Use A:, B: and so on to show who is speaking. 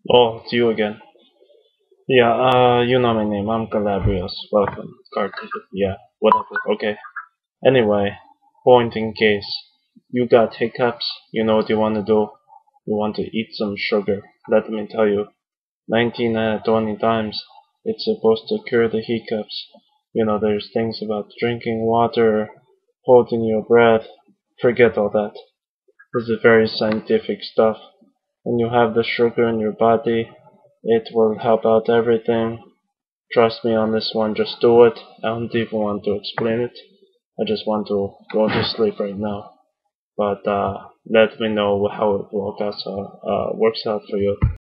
A: Oh, it's you again. Yeah, you know my name. I'm Calabrios. Welcome, Carter. Yeah, whatever. Okay. Anyway, point in case you got hiccups, you know what you want to do? You want to eat some sugar. Let me tell you, 19 out of 20 times, it's supposed to cure the hiccups. You know, there's things about drinking water, holding your breath. Forget all that. This is very scientific stuff. When you have the sugar in your body, it will help out everything. Trust me on this one, just do it. I don't even want to explain it. I just want to go to sleep right now. But let me know how it works out for you.